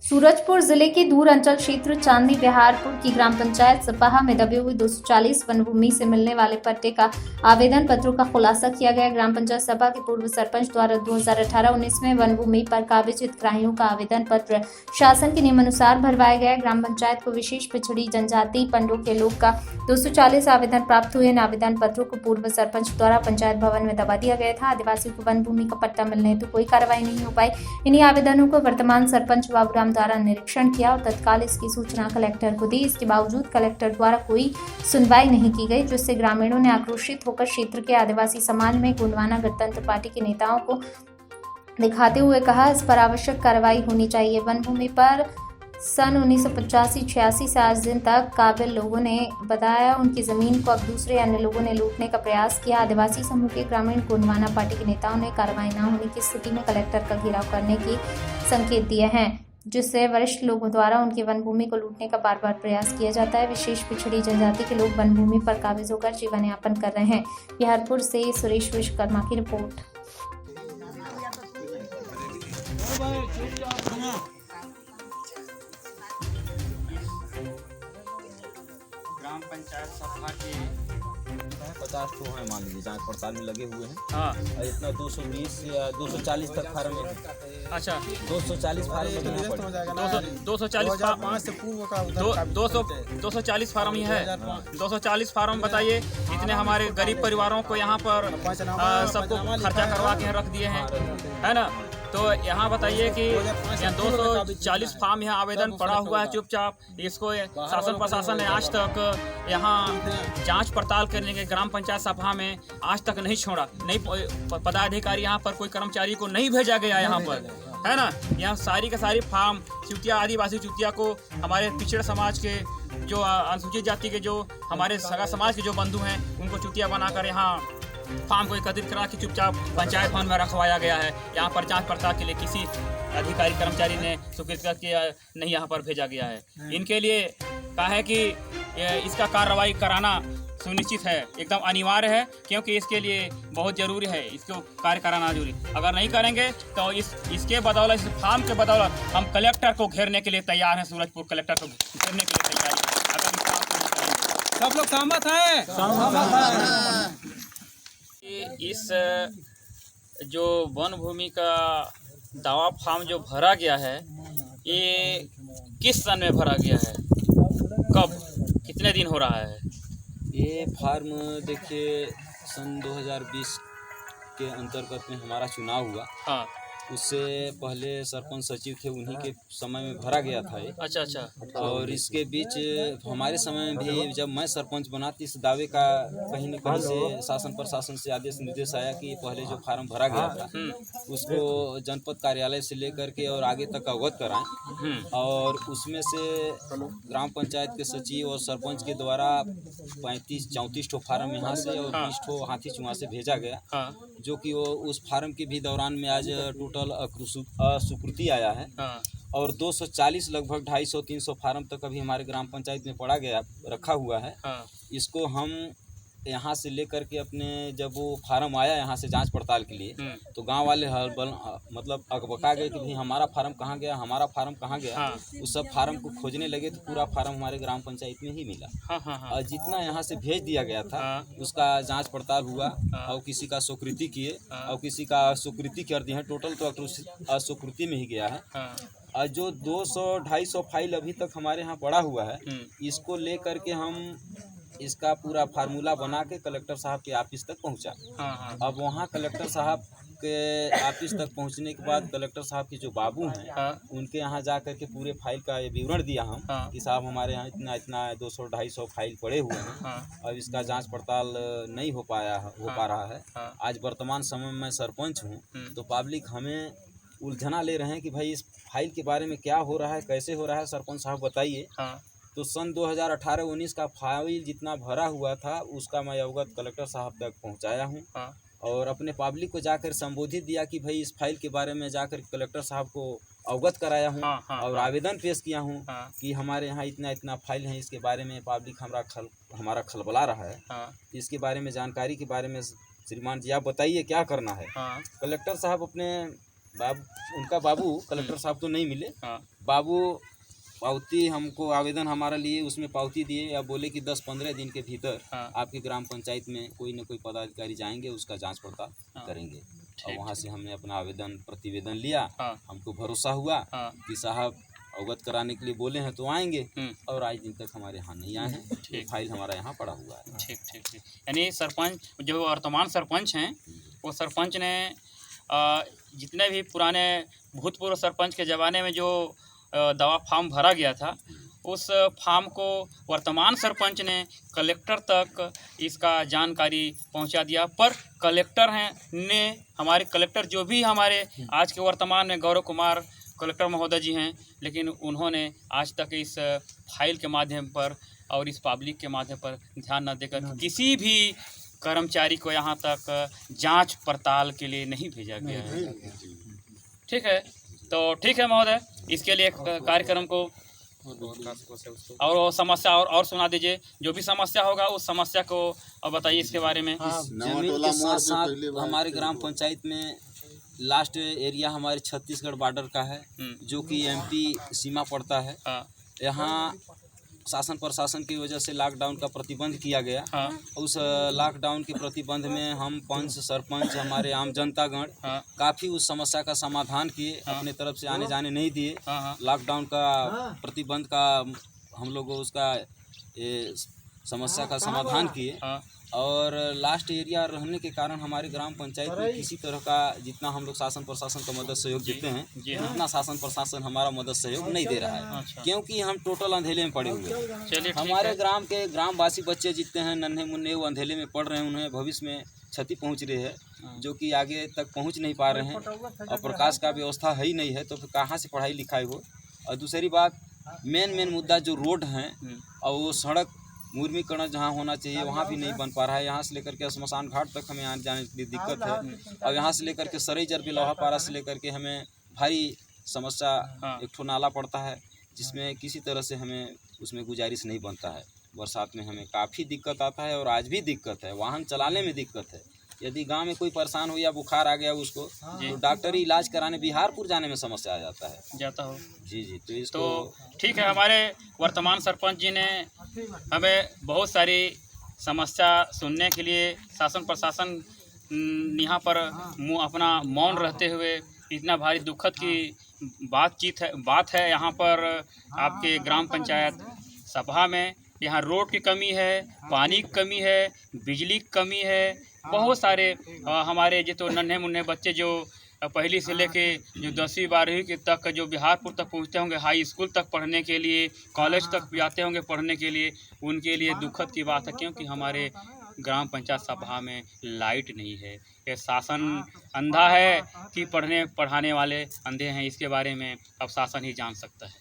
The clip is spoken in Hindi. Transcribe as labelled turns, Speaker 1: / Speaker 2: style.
Speaker 1: सूरजपुर जिले के दूर अंचल क्षेत्र चांदी बिहारपुर की ग्राम पंचायत सपाहा में दबे हुए 240 वन भूमि से मिलने वाले पट्टे का आवेदन पत्रों का खुलासा किया गया। ग्राम पंचायत सपा के पूर्व सरपंच द्वारा 2018-19 में वन भूमि पर काबिज हितग्राहियों का आवेदन पत्र शासन के नियमानुसार भरवाया गया। ग्राम पंचायत को विशेष पिछड़ी जनजाति पंडों के लोग का 240 आवेदन प्राप्त हुए। इन आवेदन पत्रों को पूर्व सरपंच द्वारा पंचायत भवन में दबा दिया गया था। आदिवासियों को वन भूमि का पट्टा मिलने हेतु कोई कार्रवाई नहीं हो पाई। इन्हीं आवेदनों को वर्तमान सरपंच बाबूराम द्वारा निरीक्षण किया और तत्काल इसकी सूचना कलेक्टर को दी। इसके बावजूद कलेक्टर द्वारा कोई सुनवाई नहीं की गई, जिससे ग्रामीणों ने आक्रोशित होकर क्षेत्र के आदिवासी समाज में गोंडवाना गणतंत्र पार्टी के नेताओं को दिखाते हुए कहा, इस पर आवश्यक कार्रवाई होनी चाहिए। वन भूमि पर सन 1985-86 से आज दिन तक काबिल लोगों ने बताया उनकी जमीन को अब दूसरे अन्य लोगों ने लूटने का प्रयास किया। आदिवासी समूह के ग्रामीण गोंडवाना पार्टी के नेताओं ने कार्रवाई न होने की स्थिति में कलेक्टर का घेराव करने की संकेत दिए हैं, जिससे वरिष्ठ लोगों द्वारा उनकी वन भूमि को लूटने का बार बार प्रयास किया जाता है। विशेष पिछड़ी जनजाति के लोग वन भूमि पर काबिज होकर जीवन यापन कर रहे हैं। बिहारपुर से सुरेश विश्वकर्मा की रिपोर्ट।
Speaker 2: ग्राम पंचायत सभा के
Speaker 3: 50 ठो है, मान लीजिए जांच पड़ताल में लगे हुए हैं।
Speaker 2: हाँ
Speaker 3: और इतना 220 या 240 तक फार्म है।
Speaker 2: अच्छा
Speaker 3: 240 फार्म में देना पड़ेगा।
Speaker 2: 240 फार्म ही है। 240 फार्म बताइए, इतने हमारे गरीब परिवारों को यहाँ पर सबको खर्चा करवा के रख दिए हैं, है ना। तो यहाँ बताइए कि यहाँ 240 फार्म यहाँ आवेदन पड़ा हुआ है चुपचाप। इसको शासन प्रशासन ने आज तक यहाँ जांच पड़ताल करने के ग्राम पंचायत सभा में आज तक नहीं छोड़ा। नहीं पदाधिकारी यहाँ पर कोई कर्मचारी को नहीं भेजा गया यहाँ पर, है ना। यहाँ सारी का सारी फार्म चुतिया, आदिवासी चुतिया को, हमारे पिछड़े समाज के जो अनुसूचित जाति के जो हमारे सगा समाज के जो बंधु हैं, उनको चुतिया बनाकर यहाँ फार्म को एकत्रित करा के चुपचाप पंचायत भवन में रखवाया गया है। यहाँ पर जांच पड़ताल के लिए किसी अधिकारी कर्मचारी ने स्वीकृत करके नहीं यहाँ पर भेजा गया है। इनके लिए कहा है कि इसका कार्रवाई कराना सुनिश्चित है, एकदम अनिवार्य है, क्योंकि इसके लिए बहुत ज़रूरी है, इसको कार्य कराना जरूरी। अगर नहीं करेंगे तो इसके बदौलत, इस फार्म के बदौलत हम कलेक्टर को घेरने के लिए तैयार हैं। सूरजपुर कलेक्टर को घेरने के लिए तैयार है। अगर
Speaker 4: सब लोग सहमत हैं।
Speaker 2: इस जो वन भूमि का दावा फार्म जो भरा गया है, ये किस सन में भरा गया है, कब, कितने दिन हो रहा है?
Speaker 3: ये फार्म देखिए सन 2020 के अंतर्गत में हमारा चुनाव हुआ।
Speaker 2: हाँ,
Speaker 3: उससे पहले सरपंच सचिव थे, उन्हीं के समय में भरा गया था ये।
Speaker 2: अच्छा अच्छा।
Speaker 3: और इसके बीच हमारे समय में भी जब मैं सरपंच बना तो इस दावे का कहीं न कहीं से शासन प्रशासन से आदेश निर्देश आया कि पहले जो फार्म भरा गया था उसको जनपद कार्यालय से लेकर के और आगे तक अवगत कराएं। और उसमें से ग्राम पंचायत के सचिव और सरपंच के द्वारा 34 ठो फार्म यहाँ से और 20 ठो हाथी चुहा से भेजा गया, जो कि वो उस फार्म के भी दौरान में आज टोटल अस्वीकृति आया है। और 240 लगभग 250-300 फार्म तक अभी हमारे ग्राम पंचायत में पड़ा गया, रखा हुआ है। इसको हम यहाँ से लेकर के अपने, जब वो फार्म आया यहाँ से जांच पड़ताल के लिए, तो गांव वाले मतलब अकबका गए कि भाई हमारा फार्म कहाँ गया, हमारा फार्म कहाँ गया। उस सब फार्म को खोजने लगे तो पूरा फार्म हमारे ग्राम पंचायत में ही मिला। और जितना यहाँ से भेज दिया गया था उसका जांच पड़ताल हुआ और किसी का स्वीकृति किए और किसी का स्वीकृति कर दिए हैं। टोटल तो अस्वीकृति में ही गया है। और जो 200-250 फाइल अभी तक हमारे यहाँ पड़ा हुआ है, इसको लेकर के हम इसका पूरा फार्मूला बना के कलेक्टर साहब के ऑफिस तक पहुंचा। अब वहाँ कलेक्टर साहब के ऑफिस तक पहुंचने के बाद कलेक्टर साहब के जो बाबू हैं, उनके यहाँ जा कर के पूरे फाइल का विवरण दिया हम कि साहब हमारे यहाँ इतना 200-250 फाइल पड़े हुए हैं, अब इसका जांच पड़ताल नहीं हो पा रहा है। आज वर्तमान समय में सरपंच हूँ, तो पब्लिक हमें उलझना ले रहे हैं कि भाई इस फाइल के बारे में क्या हो रहा है, कैसे हो रहा है, सरपंच साहब बताइए। तो सन 2018-19 का फाइल जितना भरा हुआ था उसका मैं अवगत कलेक्टर साहब तक पहुंचाया हूं। और अपने पब्लिक को जाकर संबोधित दिया कि भाई इस फाइल के बारे में जाकर कलेक्टर साहब को अवगत कराया हूं। और आवेदन पेश किया हूं कि हमारे यहाँ इतना फाइल है, इसके बारे में पब्लिक हमारा खलबला रहा है, इसके बारे में जानकारी के बारे में श्रीमान जी आप बताइए क्या करना है। कलेक्टर साहब अपने उनका बाबू कलेक्टर साहब तो नहीं मिले, बाबू पावती हमको आवेदन हमारा लिए, उसमें पावती दिए या बोले कि 10-15 दिन के भीतर आपकी ग्राम पंचायत में कोई न कोई पदाधिकारी जाएंगे, उसका जांच पड़ताल करेंगे। और वहाँ से हमने अपना आवेदन प्रतिवेदन लिया। हमको भरोसा हुआ कि साहब अवगत कराने के लिए बोले हैं तो आएंगे, और आज दिन तक हमारे यहाँ नहीं आए हैं। ये फाइल हमारा यहाँ पड़ा हुआ है।
Speaker 2: ठीक ठीक ठीक। यानी सरपंच जो वर्तमान सरपंच हैं, वो सरपंच ने जितने भी पुराने भूतपूर्व सरपंच के ज़माने में जो दवा फार्म भरा गया था, उस फार्म को वर्तमान सरपंच ने कलेक्टर तक इसका जानकारी पहुंचा दिया। पर कलेक्टर ने हमारे कलेक्टर जो भी हमारे आज के वर्तमान में गौरव कुमार कलेक्टर महोदय जी हैं, लेकिन उन्होंने आज तक इस फाइल के माध्यम पर और इस पब्लिक के माध्यम पर ध्यान न देकर किसी भी कर्मचारी को यहाँ तक जांच पड़ताल के लिए नहीं भेजा गया है। ठीक है, तो ठीक है महोदय, इसके लिए कार्यक्रम को और समस्या और सुना दीजिए। जो भी समस्या होगा उस समस्या को बताइए इसके बारे में।
Speaker 3: जमीन के साथ साथ हमारे ग्राम पंचायत में लास्ट एरिया हमारे छत्तीसगढ़ बॉर्डर का है, जो कि एमपी सीमा पड़ता है। यहाँ शासन प्रशासन की वजह से लॉकडाउन का प्रतिबंध किया गया। उस लॉकडाउन के प्रतिबंध में हम पंच सरपंच हमारे आम जनतागण काफ़ी उस समस्या का समाधान किए, अपने तरफ से आने जाने नहीं दिए। लॉकडाउन का प्रतिबंध का हम लोग उसका समस्या का समाधान किए, और लास्ट एरिया रहने के कारण हमारे ग्राम पंचायत में किसी तरह का जितना हम लोग शासन प्रशासन का मदद सहयोग देते हैं, उतना शासन प्रशासन हमारा मदद सहयोग नहीं दे रहा है। क्योंकि हम टोटल अंधेले में पड़े हुए हैं। हमारे ग्राम के ग्रामवासी बच्चे जितने हैं नन्हे मुन्ने, वो अंधेले में पढ़ रहे हैं, उन्हें भविष्य में क्षति पहुंच रही है, जो कि आगे तक पहुंच नहीं पा रहे हैं, और प्रकाश का व्यवस्था है ही नहीं है, तो फिर कहाँ से पढ़ाई लिखाई हो। और दूसरी बात, मेन मुद्दा जो रोड हैं और वो सड़क मुर्मीकरण जहाँ होना चाहिए वहाँ भी नहीं बन पा रहा है। यहाँ से लेकर के शमशान घाट तक हमें आने जाने के लिए दिक्कत है, और यहाँ से लेकर के सरईजर लोहा पारा से लेकर के हमें भारी समस्या एक ठो नाला पड़ता है, जिसमें किसी तरह से हमें उसमें गुजारिश नहीं बनता है। बरसात में हमें काफ़ी दिक्कत आता है, और आज भी दिक्कत है, वाहन चलाने में दिक्कत है। यदि गांव में कोई परेशान हो या बुखार आ गया उसको, तो डॉक्टरी इलाज कराने बिहारपुर जाने में समस्या आ जाता हो। जी जी, तो इसको
Speaker 2: ठीक है। हमारे वर्तमान सरपंच जी ने हमें बहुत सारी समस्या सुनने के लिए शासन प्रशासन यहाँ पर अपना मौन रहते हुए इतना भारी दुखद की बात है यहाँ पर आपके ग्राम पंचायत सभा में। यहाँ रोड की कमी है, पानी की कमी है, बिजली की कमी है। बहुत सारे हमारे जो तो नन्हे मुन्ने बच्चे जो पहली से लेके जो 10वीं 12वीं के तक जो बिहारपुर तक पहुँचते होंगे, हाई स्कूल तक पढ़ने के लिए, कॉलेज तक भी आते होंगे पढ़ने के लिए, उनके लिए दुखद की बात है। क्योंकि हमारे ग्राम पंचायत सभा में लाइट नहीं है। ये शासन अंधा है कि पढ़ाने वाले अंधे हैं, इसके बारे में अब शासन ही जान सकता है।